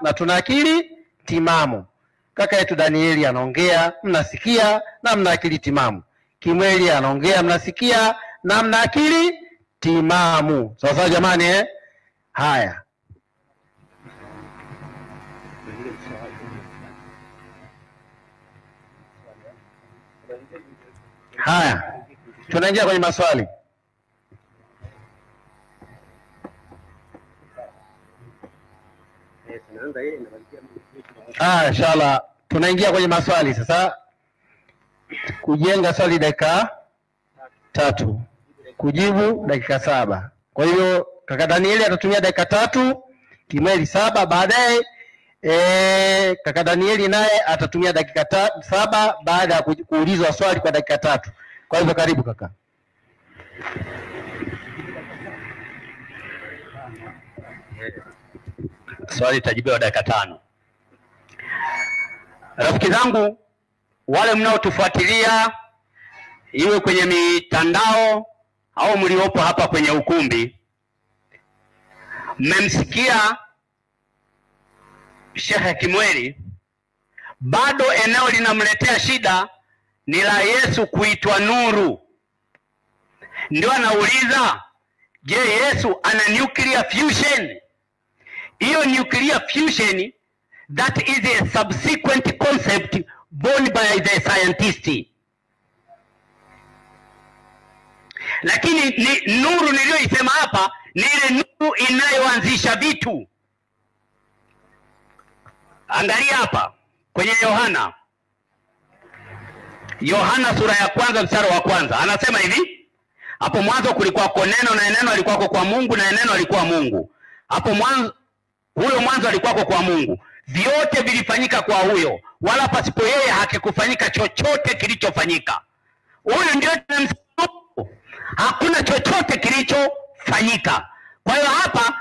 na tuna akili timamu. Kaka yetu Danieli anaongea, mnasikia na mna akili timamu. Kimweli anaongea, mnasikia na mna akili timamu. Sawa sawa jamani eh? Haya. Haya. Tunaingia kwenye maswali. Inshallah tunaingia kwenye maswali sasa. Kujenga swali dakika 3, kujibu dakika 7. Kwa hiyo kaka Danieli atatumia dakika 3, Kimweli 7. Baadaye kaka Danieli naye atatumia dakika 7 baada ya kuulizwa swali kwa dakika 3. Kwa hivyo karibu kaka. Swali tajibiwa dakika 5. Rafiki zangu wale mnaotufuatilia iwe kwenye mitandao au mliopo hapa kwenye ukumbi, mmemsikia Sheikh Kimweli. Bado eneo linamletea shida ni la Yesu kuitwa nuru. Ndio anauliza, je, Yesu ana nuclear fusion? Hiyo nuclear fusion, that is a subsequent concept born by the scientist. Lakini ni nuru niliyoisema hapa ni ile nuru inayoanzisha vitu. Angalia hapa kwenye Yohana sura ya 1 mstari wa 1. Anasema hivi: hapo mwanzo kulikuwa neno, na neno alikuwa kwa Mungu, na neno alikuwa Mungu. Hapo mwanzo, huyo mwanzo alikuwa kwa Mungu. Vyote vilifanyika kwa huyo, wala pasipo yeye hakikufanyika chochote kilichofanyika. Huyu ndio hakuna chochote kilichofanyika. Kwa hiyo hapa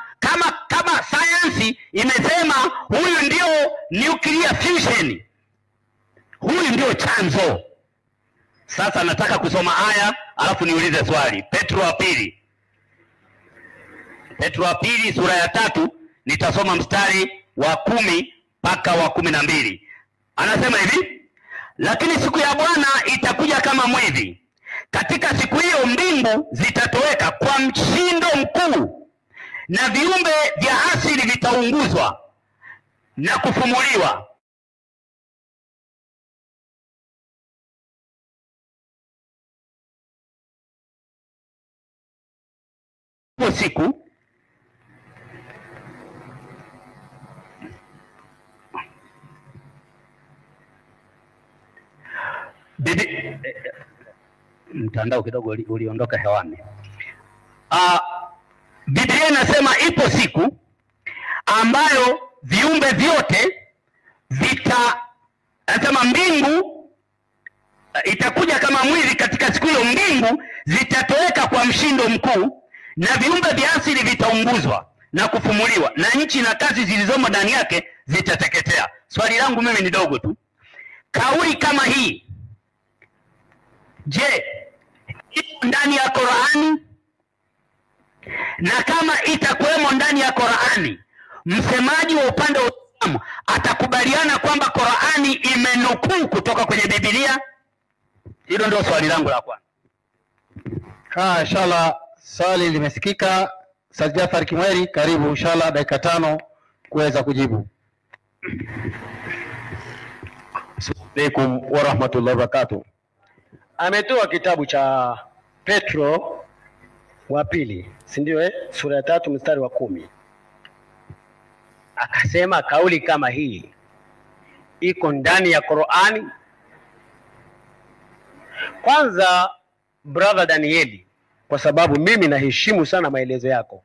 kama sayansi imesema huyu ndio nuclear fusion, huyu ndio chanzo. Sasa nataka kusoma aya alafu niulize swali. Petro wa pili sura ya 3, nitasoma mstari wa 10 mpaka wa 12. Anasema hivi: lakini siku ya Bwana itakuja kama mwizi. Katika siku hiyo mbingu zitatoweka kwa mshindo mkuu, na viumbe vya asili vitaunguzwa na kufumuliwa. Siku mtandao kidogo uliondoka hewani. Biblia inasema ipo siku ambayo viumbe vyote anasema mbingu itakuja kama mwizi. Katika siku hiyo mbingu zitatoweka kwa mshindo mkuu, na viumbe vya asili vitaunguzwa na kufumuliwa, na nchi na kazi zilizomo ndani yake zitateketea. Swali langu mimi ni dogo tu. Kauli kama hii, je, iko ndani ya Qur'ani? Na kama itakuwemo ndani ya Qur'ani, msemaji wa upande wa Uislamu atakubaliana kwamba Qur'ani imenukuu kutoka kwenye Biblia? Hilo ndio swali langu la kwanza. Inshallah swali limesikika. Ustadh Jafar Kimweli, karibu inshallah dakika 5 kuweza kujibu. Assalamu alaykum wa rahmatullahi wa barakatuh. Ametoa kitabu cha Petro wa pili, si ndio sura ya 3 mstari wa 10. Akasema kauli kama hii iko ndani ya Qur'ani. Kwanza brother Danieli, kwa sababu mimi naheshimu sana maelezo yako,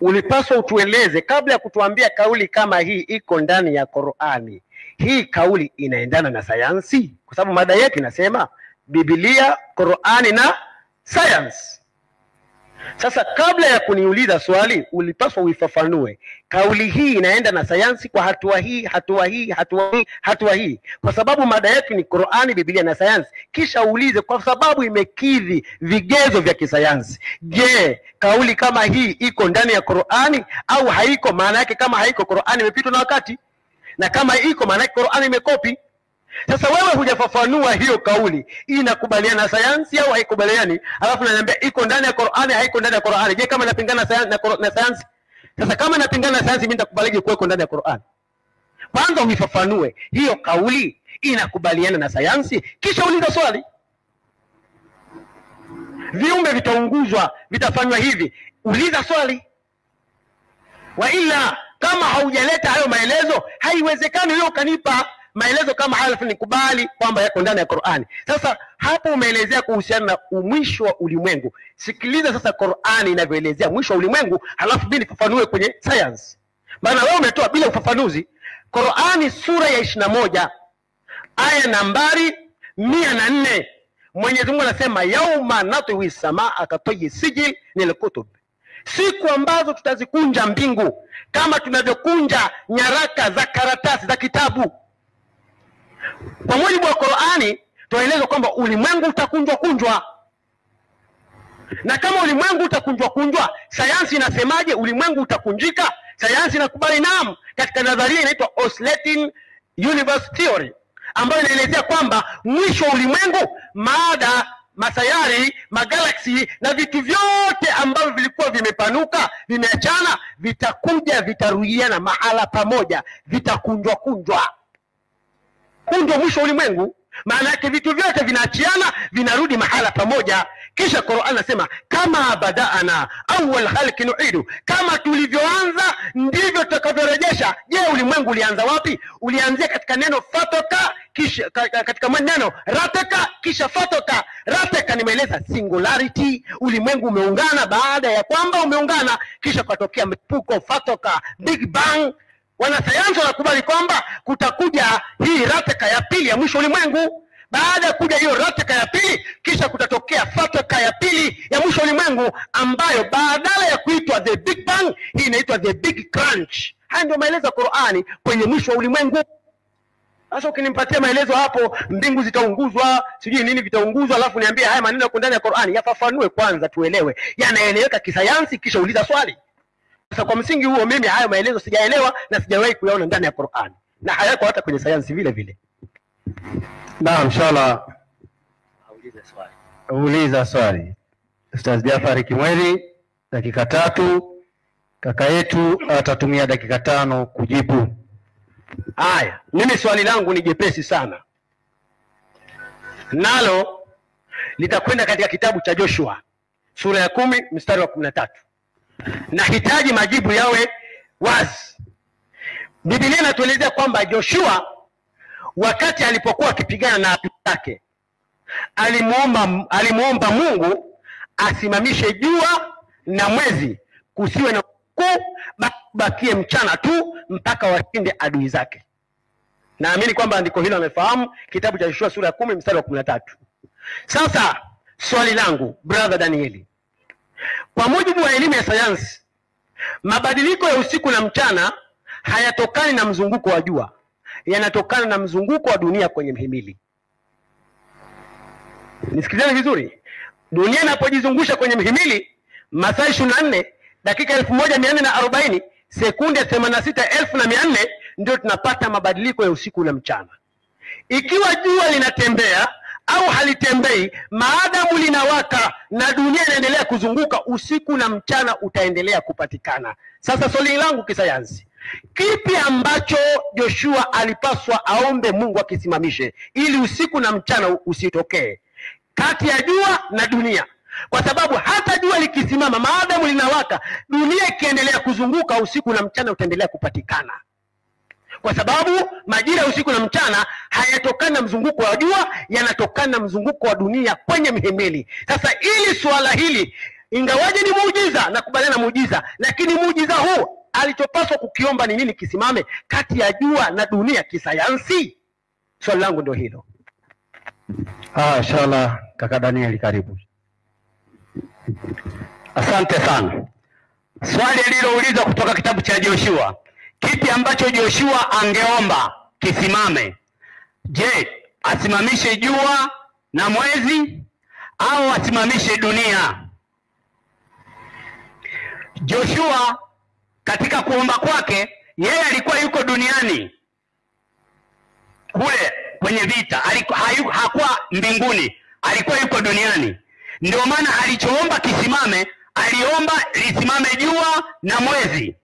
ulipaswa utueleze kabla ya kutuambia kauli kama hii iko ndani ya Qur'ani, hii kauli inaendana na sayansi? Kwa sababu mada yetu inasema Biblia, Qur'ani na science. Sasa kabla ya kuniuliza swali, ulipaswa uifafanue kauli hii inaenda na sayansi kwa hatua hii, hatua hii, hatua hii, hatua hii, kwa sababu mada yetu ni Qur'ani, Biblia na sayansi. Kisha uulize kwa sababu imekidhi vigezo vya kisayansi. Je, kauli kama hii iko ndani ya Qur'ani au haiko? Maana yake kama haiko, Qur'ani imepitwa na wakati, na kama iko, maana yake Qur'ani imekopi. Sasa wewe hujafafanua hiyo kauli inakubaliana na sayansi au haikubaliani, alafu unaniambia iko ndani ya Qur'ani, haiko ndani ya Qur'ani. Je, kama inapingana na sayansi? Sasa kama inapingana na sayansi, mimi nitakubaliki kuweko ndani ya Qur'ani? Kwanza uifafanue hiyo kauli inakubaliana na sayansi, kisha uliza swali. Viumbe vitaunguzwa, vitafanywa hivi, uliza swali. Wa ila kama haujaleta hayo maelezo, haiwezekani wewe ukanipa maelezo kama hayo alafu nikubali kwamba yako ndani ya Qur'ani. Sasa hapo umeelezea kuhusiana na mwisho wa ulimwengu. Sikiliza sasa Qur'ani inavyoelezea mwisho wa ulimwengu, halafu mimi nifafanue kwenye science. Maana wewe umetoa bila ufafanuzi. Qur'ani sura ya 21 aya nambari 104, Mwenyezi Mungu anasema yauma natwi samaa katoyi sijil lilkutub, siku ambazo tutazikunja mbingu kama tunavyokunja nyaraka za karatasi za kitabu. Kwa mujibu wa Qur'ani tunaelezwa kwamba ulimwengu utakunjwa kunjwa. Na kama ulimwengu utakunjwa kunjwa, sayansi inasemaje ulimwengu utakunjika? Sayansi inakubali naam, katika nadharia inaitwa oscillating universe theory, ambayo inaelezea kwamba mwisho wa ulimwengu, maada, masayari, magalaksi na vitu vyote ambavyo vilikuwa vimepanuka, vimeachana, vitakuja vitarudiana mahala pamoja, vitakunjwa kunjwa. Ndio mwisho wa ulimwengu. Maana yake vitu vyote vinaachiana, vinarudi mahala pamoja. Kisha Qur'an anasema kama badaana awwal khalqin nu'idu, kama tulivyoanza ndivyo tutakavyorejesha. Je, ulimwengu ulianza wapi? Ulianzia katika neno fatoka, kisha katika neno rataka, kisha fatoka. Rataka nimeeleza singularity, ulimwengu umeungana. Baada ya kwamba umeungana, kisha kutokea mlipuko, fatoka, big bang. Wanasayansi wanakubali kwamba kutakuja hii rataka ya pili ya mwisho ulimwengu. Baada ya kuja hiyo rataka ya pili, kisha kutatokea fataka ya pili ya mwisho ulimwengu, ambayo badala ya kuitwa the big bang, hii inaitwa the big crunch. Haya ndio maelezo ya Qur'ani kwenye mwisho wa ulimwengu. Sasa ukinimpatia maelezo hapo, mbingu zitaunguzwa, sijui nini vitaunguzwa, alafu niambie haya maneno yako ndani ya Qur'ani, yafafanue kwanza tuelewe. Yanaeleweka kisayansi, kisha uliza swali. Sasa kwa msingi huo mimi hayo maelezo sijaelewa na sijawahi kuyaona ndani ya Qur'ani, na hayako hata kwenye sayansi vile vile. Naam, inshallah. Uliza swali. Ustaz Jafari Kimweli, dakika 3. Kaka yetu atatumia dakika 5 kujibu. Haya, mimi swali langu ni jepesi sana, nalo litakwenda katika kitabu cha Joshua sura ya 10 mstari wa 13. Nahitaji majibu yawe wazi. Biblia inatuelezea kwamba Joshua wakati alipokuwa akipigana na adui zake, alimuomba Mungu asimamishe jua na mwezi, kusiwe na bakie mchana tu mpaka washinde adui zake. Naamini kwamba andiko hilo amefahamu, kitabu cha Joshua sura ya 10 mstari wa 13. Sasa swali langu brother Danieli, kwa mujibu wa elimu ya sayansi, mabadiliko ya usiku na mchana hayatokani na mzunguko wa jua, yanatokana na mzunguko wa dunia kwenye mhimili. Nisikilizeni vizuri. Dunia inapojizungusha kwenye mhimili masaa 24, dakika 1440, sekunde 86,400, ndio tunapata mabadiliko ya usiku na mchana. Ikiwa jua linatembea au halitembei, maadamu linawaka na dunia inaendelea kuzunguka, usiku na mchana utaendelea kupatikana. Sasa swali langu kisayansi, kipi ambacho Joshua alipaswa aombe Mungu akisimamishe ili usiku na mchana usitokee kati ya jua na dunia? Kwa sababu hata jua likisimama, maadamu linawaka, dunia ikiendelea kuzunguka, usiku na mchana utaendelea kupatikana. Kwa sababu majira ya usiku na mchana hayatokana na mzunguko wa jua, yanatokana na mzunguko wa dunia kwenye mhimili. Sasa ili swala hili, ingawaje ni muujiza, nakubaliana na muujiza, lakini muujiza huu alichopaswa kukiomba ni nini kisimame kati ya jua na dunia kisayansi? Swali langu ndio hilo. Inshallah kaka Danieli, karibu. Asante sana. Swali aliloulizwa kutoka kitabu cha Joshua, kipi ambacho Joshua angeomba kisimame? Je, asimamishe jua na mwezi au asimamishe dunia? Joshua katika kuomba kwake, yeye alikuwa yuko duniani kule kwenye vita, hakuwa mbinguni, alikuwa yuko duniani. Ndio maana alichoomba kisimame, aliomba lisimame jua na mwezi.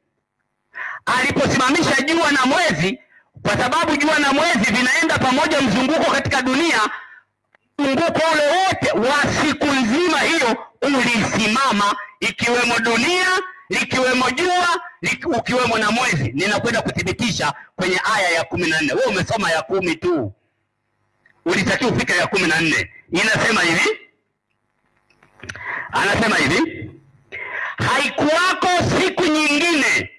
Aliposimamisha jua na mwezi, kwa sababu jua na mwezi vinaenda pamoja mzunguko katika dunia, mzunguko ule wote wa siku nzima hiyo ulisimama, ikiwemo dunia, likiwemo jua, ukiwemo na mwezi. Ninakwenda kuthibitisha kwenye aya ya 14. Wewe umesoma ya 10 tu, ulitakiwa ufike ya 14. Inasema hivi, anasema hivi: haikuwako siku nyingine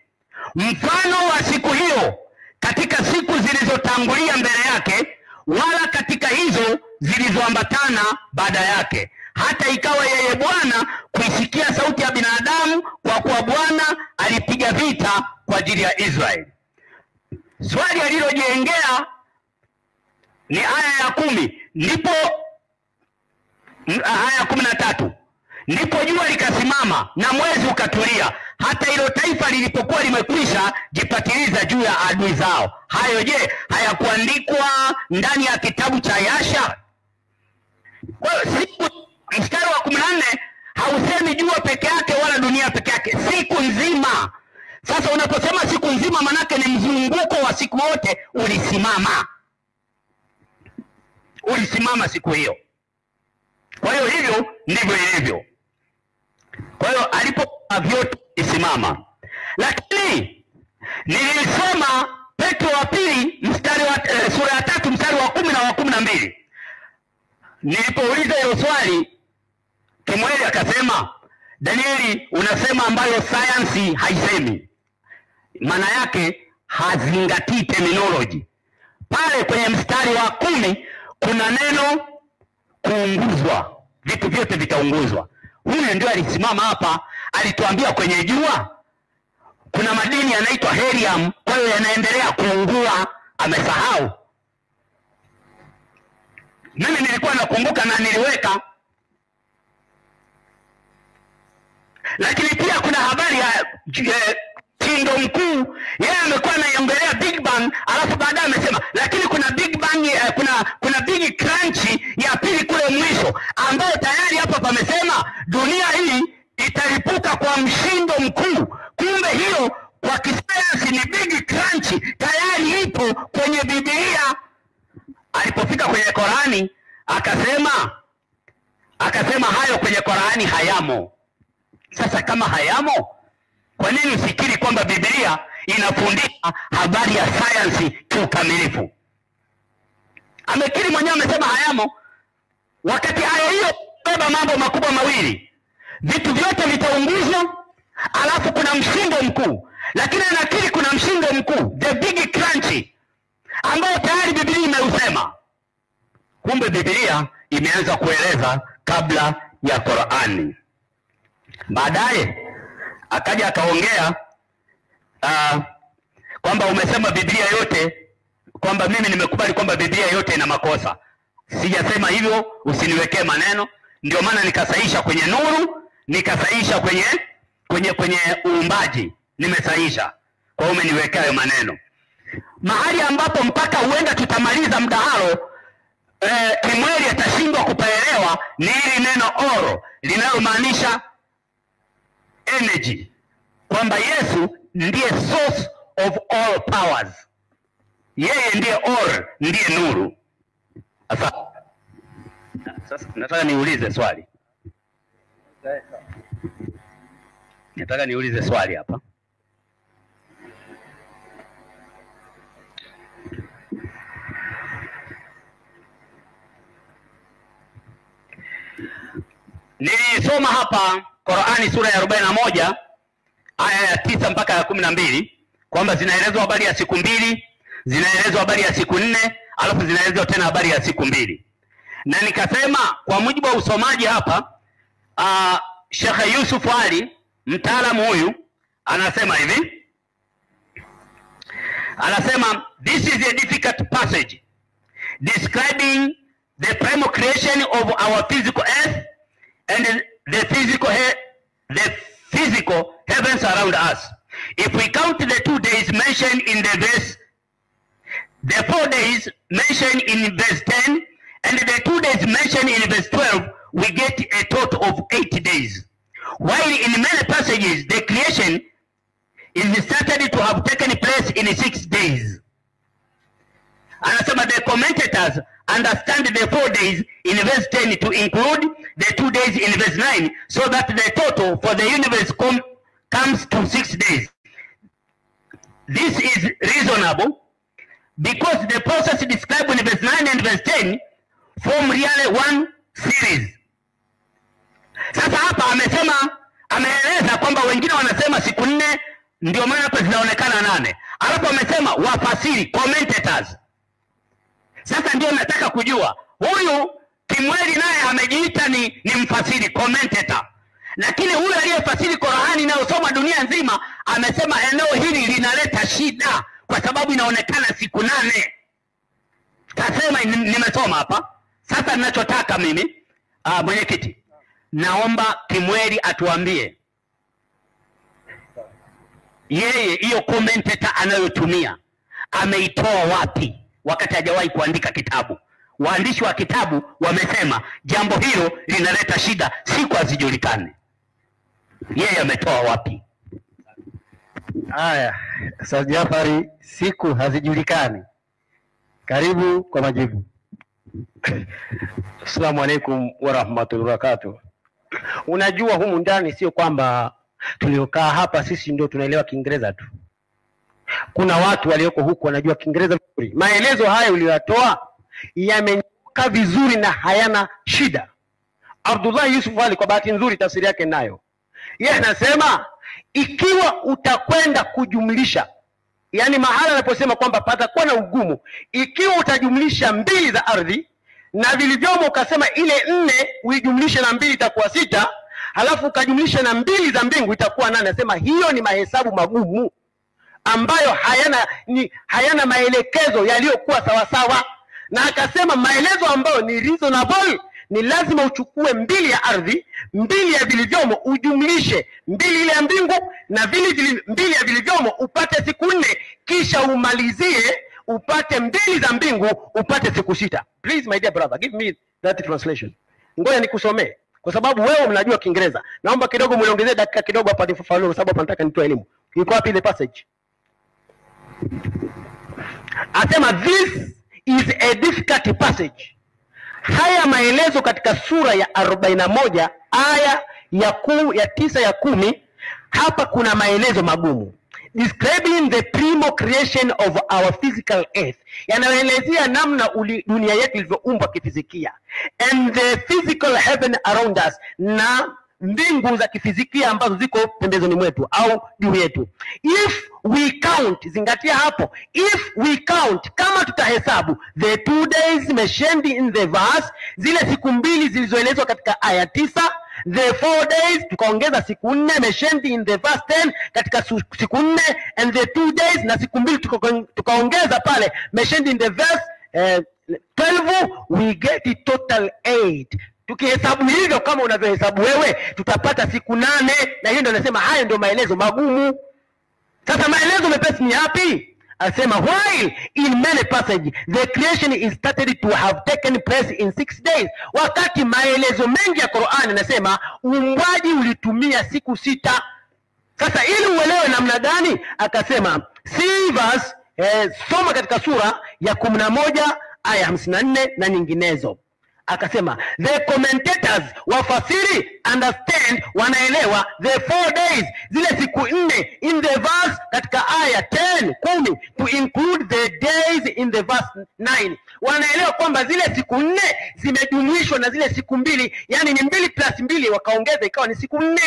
mfano wa siku hiyo katika siku zilizotangulia mbele yake, wala katika hizo zilizoambatana baada yake, hata ikawa yeye Bwana kuisikia sauti ya binadamu, kwa kuwa Bwana alipiga vita kwa ajili ya Israeli. Swali alilojengea ni aya ya 10, ndipo aya ya 13, ndipo jua likasimama na mwezi ukatulia, hata hilo taifa lilipokuwa limekwisha jipatiliza juu ya adui zao. Hayo je, hayakuandikwa ndani ya kitabu cha Yasha? Kwa hiyo mstari wa 14 hausemi jua peke yake wala dunia peke yake, siku nzima. Sasa unaposema siku nzima, manake ni mzunguko wa siku wote ulisimama siku hiyo. Kwa hiyo hivyo ndivyo ilivyo. Kwa hiyo alipo vyote isimama. Lakini nilisoma Petro wa pili mstari wa sura ya 3 mstari wa 10 na wa 12. Nilipouliza hilo swali, Kimweli akasema, Danieli, unasema ambayo sayansi haisemi. Maana yake hazingatii terminology. Pale kwenye mstari wa 10 kuna neno kuunguzwa, vitu vyote vitaunguzwa. Huyu ndio alisimama hapa, alituambia kwenye jua kuna madini yanaitwa helium, kwa hiyo yanaendelea kuungua. Amesahau. Mimi nilikuwa nakumbuka na niliweka. Lakini pia kuna habari ya Tindo Mkuu, yeye amekuwa anaiongelea Big Bang, alafu baadaye amesema lakini kuna Big Bang, kuna Big Crunch ya pili kule mwisho, ambayo tayari hapa pamesema dunia hii italipuka kwa mshindo mkuu. Kumbe hiyo kwa kisayansi ni Big Crunch, tayari ipo kwenye Biblia. Alipofika kwenye Korani akasema hayo kwenye Korani hayamo. Sasa kama hayamo, kwa nini usikiri kwamba Biblia inafundisha habari ya sayansi kiukamilifu? Amekiri mwenyewe, amesema hayamo, wakati aya hiyo beba mambo makubwa mawili: vitu vyote vitaunguzwa, alafu kuna mshindo mkuu. Lakini anakiri kuna mshindo mkuu, the big crunch, ambao tayari Biblia imeusema. Kumbe Biblia imeanza kueleza kabla ya Qur'ani. Baadaye akaja akaongea kwamba umesema Biblia yote, kwamba mimi nimekubali kwamba Biblia yote ina makosa. Sijasema hivyo, usiniwekee maneno. Ndio maana nikasaisha kwenye nuru, nikasaisha kwenye uumbaji, nimesaisha. Kwa hiyo umeniwekea hayo maneno. Mahali ambapo mpaka huenda tutamaliza mdahalo Kimweli atashindwa kupaelewa ni hili neno oro linalomaanisha energy, kwamba Yesu ndiye source of all powers. Yeye ndiye or, ndiye nuru. Sasa nataka niulize swali. Hapa. Nilisoma hapa Qur'ani sura ya 41 aya ya 9 mpaka ya 12 kwamba zinaelezwa habari ya siku mbili, zinaelezwa habari ya siku 4, alafu zinaelezwa tena habari ya siku mbili. Na nikasema kwa mujibu wa usomaji hapa, Sheikh Yusuf Ali, mtaalamu huyu, anasema hivi, anasema this is a difficult passage describing the primal creation of our physical earth and the physical heavens around us. If we count the 2 days mentioned in the verse, the 4 days mentioned in verse 10, and the 2 days mentioned in verse 12, we get a total of 8 days. While in many passages, the creation is stated to have taken place in 6 days. Anasema the commentators understand the 4 days in verse 10 to include the 2 days in verse 9, so that the total for the universe comes to 6 days. This is reasonable because the process described in verse 9 and verse 10 form really one series. Sasa hapa ameeleza kwamba wengine wanasema siku 4, ndio maana hapa zinaonekana 8. Alafu amesema wafasiri, commentators. Sasa ndio nataka kujua, huyu Kimweli naye amejiita ni mfasiri, commentator. Lakini huyu aliyefasiri Qur'ani inayosoma dunia nzima amesema eneo hili linaleta shida kwa sababu inaonekana siku 8. Kasema nimesoma hapa. Sasa ninachotaka mimi, mwenyekiti, naomba Kimweli atuambie yeye hiyo commentator anayotumia ameitoa wapi wakati hajawahi kuandika kitabu. Waandishi wa kitabu wamesema jambo hilo linaleta shida, siku hazijulikane. Yeye ametoa wapi? Haya, Ustaz Jafari, siku hazijulikani. Karibu kwa majibu. Assalamu alaikum wa rahmatullahi wa barakatuh. Unajua humu ndani sio kwamba tuliokaa hapa sisi ndio tunaelewa Kiingereza tu. Kuna watu walioko huku wanajua Kiingereza vizuri. Maelezo haya uliyotoa yamenyoka vizuri na hayana shida. Abdullah Yusuf Ali kwa bahati nzuri tafsiri yake nayo. Yeye anasema ikiwa utakwenda kujumlisha, yani mahala anaposema kwamba patakuwa na ugumu, ikiwa utajumlisha 2 za ardhi na vilivyomo ukasema ile 4 uijumlishe na 2 itakuwa 6, halafu ukajumlisha na 2 za mbingu itakuwa 8. Anasema hiyo ni mahesabu magumu ambayo hayana maelekezo yaliyokuwa sawa sawa. Na akasema maelezo ambayo ni reasonable ni lazima uchukue 2 ya ardhi, 2 ya vilivyomo, ujumlishe 2 ile ya mbingu na 2 ya vilivyomo, upate siku 4, kisha umalizie upate 2 za mbingu, upate siku 6. Please my dear brother, give me that translation. Ngoja nikusomee kwa sababu wewe mnajua Kiingereza. Naomba kidogo muongezee dakika kidogo hapa nifafanue kwa sababu nataka nitoe elimu. Iko wapi ile passage? Asema this is a difficult passage. Haya maelezo katika sura ya 41 aya ya 9 ya 10, hapa kuna maelezo magumu. Describing the primal creation of our physical earth. Yanaelezea namna dunia yetu ilivyoumbwa kifizikia. And the physical heaven around us, na mbingu za kifizikia ambazo ziko pembezoni mwetu au juu yetu. If we count, zingatia hapo, if we count, kama tutahesabu the 2 days mentioned in the verse, zile siku 2 zilizoelezwa katika aya 9, the 4 days tukaongeza siku 4 mentioned in the verse 10 katika siku 4, and the 2 days na siku 2 tukaongeza pale mentioned in the verse 12, we get the total 8. Tukihesabu hivyo kama unavyohesabu wewe tutapata siku 8, na hiyo ndio anasema hayo ndio maelezo magumu. Sasa maelezo mepesi ni yapi? Asema while in many passages the creation is started to have taken place in 6 days. Wakati maelezo mengi ya Qur'an yanasema uumbaji ulitumia siku 6. Sasa ili uelewe namna gani, akasema see verse, soma katika sura ya 11 aya 54 na nyinginezo. Akasema the commentators, wafasiri, understand, wanaelewa the 4 days, zile siku 4 in the verse katika aya 10 to include the days in the verse 9. Wanaelewa kwamba zile siku 4 zimejumuishwa na zile siku 2, yani ni 2 plus 2 wakaongeza ikawa ni siku 4.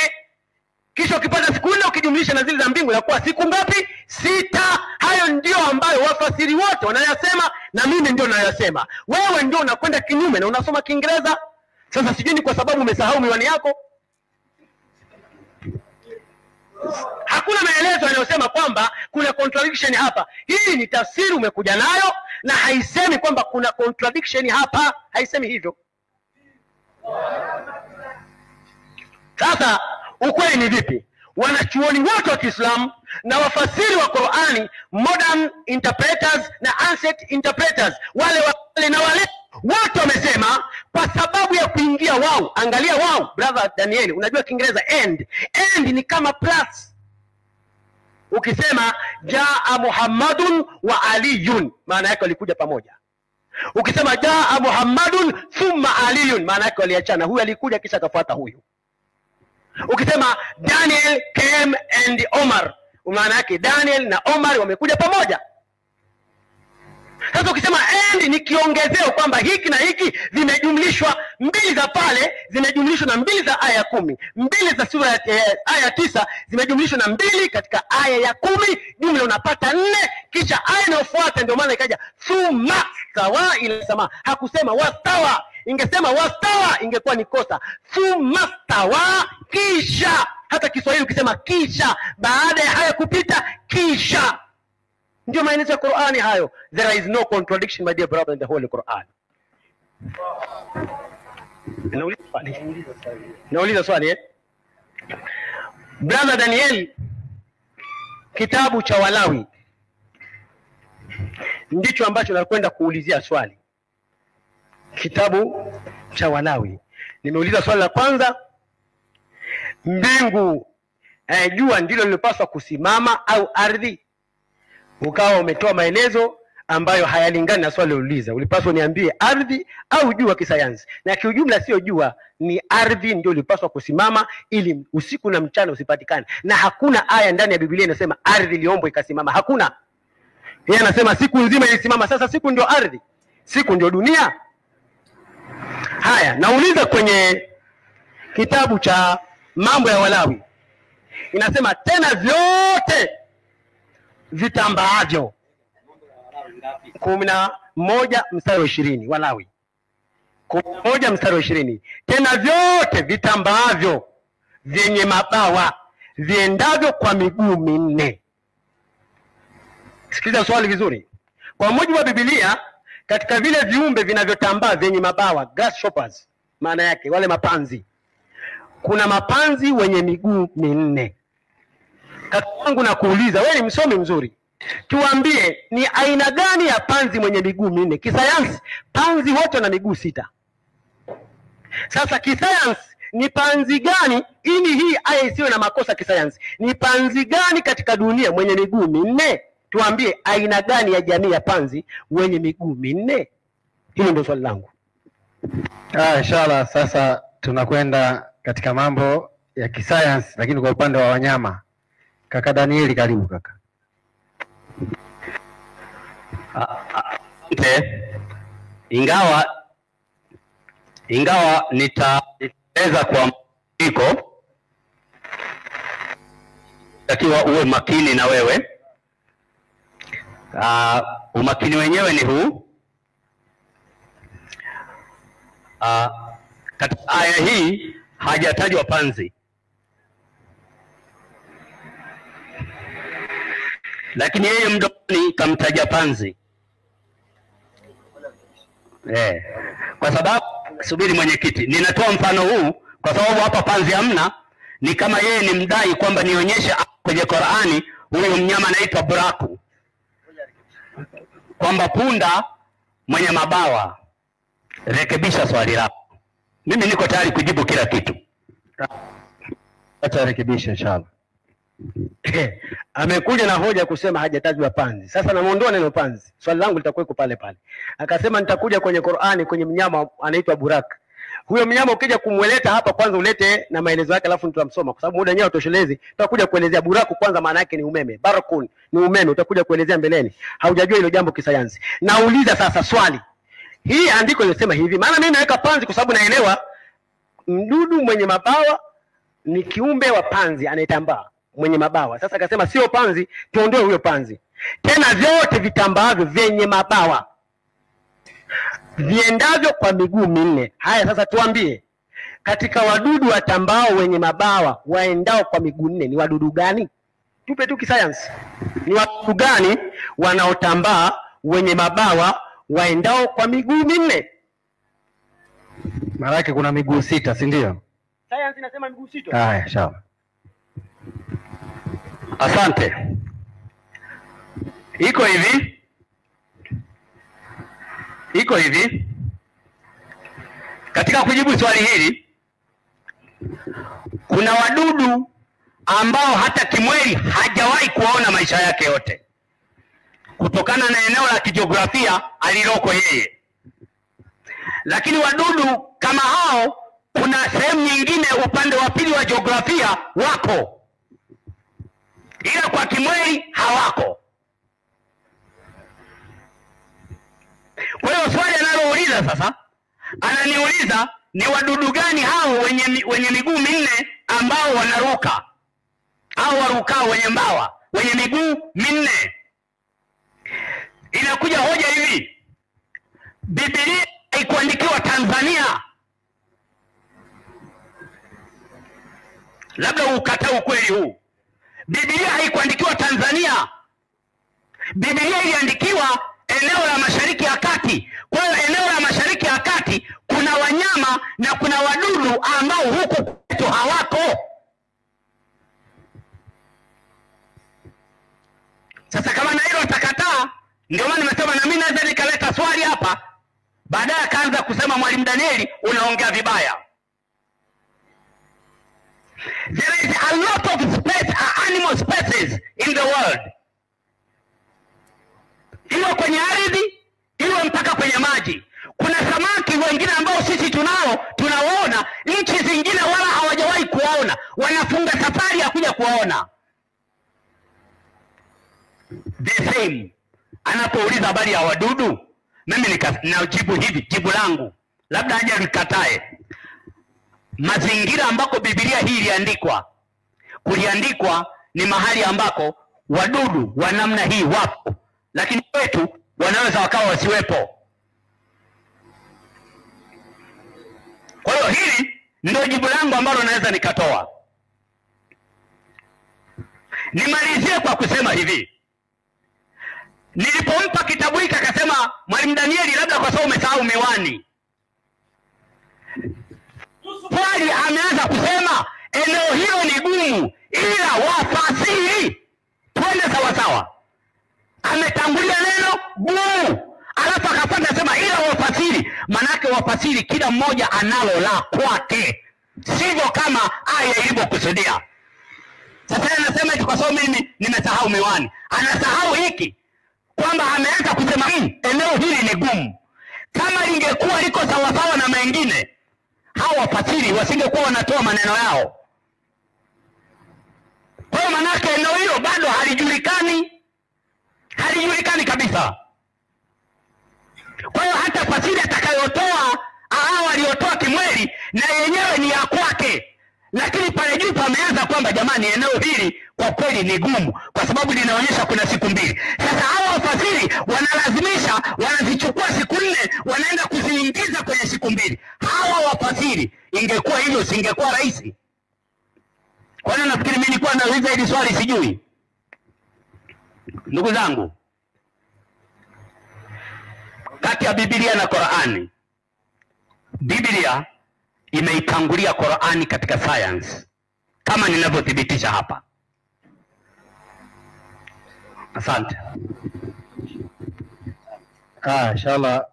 Kisha ukipata siku 4 ukijumlisha na zile za mbingu inakuwa siku ngapi? 6. Hayo ndio ambayo wafasiri wote wanayasema na mimi ndio nayasema. Wewe ndio unakwenda kinyume na unasoma Kiingereza. Sasa sijui ni kwa sababu umesahau miwani yako. Hakuna maelezo yanayosema kwamba kuna contradiction hapa. Hii ni tafsiri umekuja nayo na haisemi kwamba kuna contradiction hapa, haisemi hivyo. Sasa ukweli ni vipi? Wanachuoni wote wa Kiislamu na wafasiri wa Qur'ani, modern interpreters na ancient interpreters, wale na wale wote wamesema kwa sababu ya kuingia wao. Angalia wao, brother Daniel, unajua Kiingereza end ni kama plus. Ukisema jaa Muhammadun wa Aliyun, maana yake walikuja pamoja. Ukisema jaa Muhammadun thumma Aliyun, maana yake waliachana, huyu alikuja kisha akafuata huyu. Ukisema Daniel came and Omar, maana yake Daniel na Omar wamekuja pamoja. Sasa ukisema end ni kiongezeo kwamba hiki na hiki vimejumlishwa, mbili za pale zimejumlishwa na mbili za aya 10, mbili za sura ya aya 9 zimejumlishwa na mbili katika aya ya 10, jumla unapata 4. Kisha aya inayofuata ndio maana ikaja thumma stawa ila sama. Hakusema wastawa. Ingesema wastawa ingekuwa ni kosa. Thumma stawa, kisha. Hata Kiswahili ukisema kisha, baada ya haya kupita, kisha. Ndio maelezo ya Qur'ani hayo. There is no contradiction, my dear brother, in the Holy Quran. Nauliza swali. Brother Daniel, kitabu cha Walawi ndicho ambacho nakwenda kuulizia swali. Kitabu cha Walawi. Nimeuliza swali la kwanza, mbingu jua ndilo lilopaswa kusimama au ardhi? Ukawa umetoa maelezo ambayo hayalingani na swali uliuliza. Ulipaswa niambie ardhi au jua kisayansi. Na kiujumla sio jua, ni ardhi ndio ulipaswa kusimama ili usiku na mchana usipatikane. Na hakuna aya ndani ya Biblia inasema ardhi iliombwa ikasimama. Hakuna. Yeye anasema siku nzima ilisimama. Sasa siku ndio ardhi? Siku ndio dunia? Haya, nauliza kwenye kitabu cha Mambo ya Walawi. Inasema tena vyote vitambaavyo. 11 mstari wa 20 Walawi. 11 mstari wa 20. Tena vyote vitambaavyo vyenye mabawa viendavyo kwa miguu minne. Sikiliza swali vizuri. Kwa mujibu wa Biblia, katika vile viumbe vinavyotambaa vyenye mabawa, grasshoppers, maana yake wale mapanzi, kuna mapanzi wenye miguu minne. Kaka wangu na kuuliza, wewe ni msomi mzuri, tuambie ni aina gani ya panzi mwenye miguu minne? Kisayansi panzi wote wana miguu 6. Sasa kisayansi ni panzi gani, ili hii aya isiwe na makosa kisayansi, ni panzi gani katika dunia mwenye miguu minne? Tuambie aina gani ya jamii ya panzi wenye miguu minne? Hilo ndio swali langu. Inshallah sasa tunakwenda katika mambo ya kisayansi, lakini kwa upande wa wanyama. Kaka Danieli, karibu kaka. Ingawa nitaeleza kwa mko, takiwa uwe makini na wewe. Umakini wenyewe ni huu. Katika aya hii hajatajwa panzi, lakini yeye mdomoni kamtaja panzi. Kwa sababu, subiri mwenyekiti, ninatoa mfano huu kwa sababu hapa panzi hamna. Ni kama yeye ni mdai kwamba nionyeshe kwenye Qur'ani huyu mnyama anaitwa buraku, kwamba punda mwenye mabawa. Rekebisha swali lako. Mimi niko tayari kujibu kila kitu. Acha rekebisha inshallah. Amekuja na hoja kusema hajatajwa panzi. Sasa namuondoa neno panzi. Swali langu litakuwa pale pale. Akasema nitakuja kwenye Qur'ani kwenye mnyama anaitwa burak. Huyo mnyama ukija kumweleta hapa, kwanza ulete na maelezo yake, alafu tutamsoma kwa sababu muda wenyewe utoshelezi. Tutakuja kuelezea buraku kwanza maana yake ni umeme. Barakun ni umeme, utakuja kuelezea mbeleni. Haujajua hilo jambo kisayansi. Nauliza sasa swali. Hii andiko linasema hivi, maana mimi naweka panzi kwa sababu naelewa mdudu mwenye mabawa ni kiumbe wa panzi anayetambaa mwenye mabawa. Sasa akasema sio panzi, tuondoe huyo panzi. Tena vyote vitambaavyo vyenye mabawa viendavyo kwa miguu minne. Haya sasa tuambie, katika wadudu watambao wenye mabawa waendao kwa miguu 4 ni wadudu gani? Tupe tu kisayansi. Ni wadudu gani wanaotambaa wenye mabawa waendao kwa miguu 4? Maana yake kuna miguu 6, si ndio? Sayansi inasema miguu 6. Haya, sawa. Asante. Iko hivi. Katika kujibu swali hili, kuna wadudu ambao hata kimweli hajawahi kuwaona maisha yake yote, kutokana na eneo la kijiografia aliloko yeye. Lakini wadudu kama hao, kuna sehemu nyingine upande wa pili wa jiografia wako, ila kwa kimweli hawako. Kwa hiyo swali analouliza sasa, ananiuliza ni wadudu gani hao wenye miguu 4 ambao wanaruka au warukao wenye mbawa wenye miguu 4. Inakuja hoja hivi, Biblia haikuandikiwa Tanzania. Labda ukataa ukweli huu. Biblia haikuandikiwa Tanzania. Biblia iliandikiwa eneo la Mashariki ya Kati. Kwa hiyo eneo la Mashariki ya Kati kuna wanyama na kuna wadudu ambao huku kwetu hawako. Sasa kama na hilo atakataa, ndio maana nimesema na mimi naweza nikaleta swali hapa, baadaye akaanza kusema Mwalimu Danieli unaongea vibaya. There is a lot of animal species in the world. Iwe kwenye ardhi, iwe mpaka kwenye maji. Kuna samaki wengine ambao sisi tunawaona, nchi zingine wala hawajawahi kuwaona. Wanafunga safari ya kuja kuwaona. The same. Anapouliza habari ya wadudu, mimi najibu hivi, jibu langu. Labda aje likatae. Mazingira ambako Biblia hii kuliandikwa ni mahali ambako wadudu wa namna hii wapo, lakini wetu wanaweza wakawa wasiwepo. Kwa hiyo hili ndio jibu langu ambalo naweza nikatoa. Nimalizie kwa kusema hivi, nilipompa kitabu hiki akasema Mwalimu Danieli, labda kwa sababu umesahau miwani. Swali ameanza kusema eneo hilo ni gumu, ila wafasiri twende sawasawa. Ametangulia neno gumu, alafu akafuata sema ila wafasiri. Manake wafasiri kila mmoja analo la kwake, sivyo kama aya ilivyokusudia. Sasa anasema eti kwa sababu mimi nimesahau miwani. Anasahau hiki kwamba ameanza kusema eneo hili ni gumu. Kama lingekuwa liko sawasawa na mengine, hawa wafasiri wasingekuwa wanatoa maneno yao. Kwa hiyo manake eneo hilo bado halijulikani kabisa. Kwa hiyo hata fasiri atakayotoa hao waliotoa kimweli na yenyewe ni ya kwake, lakini pale juu pameanza kwamba jamani, eneo hili kwa kweli ni gumu kwa sababu linaonyesha kuna siku 2. Sasa hawa wafasiri wanalazimisha, wanazichukua siku 4 wanaenda kuziingiza kwenye siku 2. Hawa wafasiri, ingekuwa hivyo singekuwa rahisi. Kwa nini nafikiri mimi nilikuwa nauliza hili swali sijui? Ndugu zangu, kati ya Biblia na Qur'ani, Biblia imeitangulia Qur'ani katika science kama ninavyothibitisha hapa. Asante. Inshallah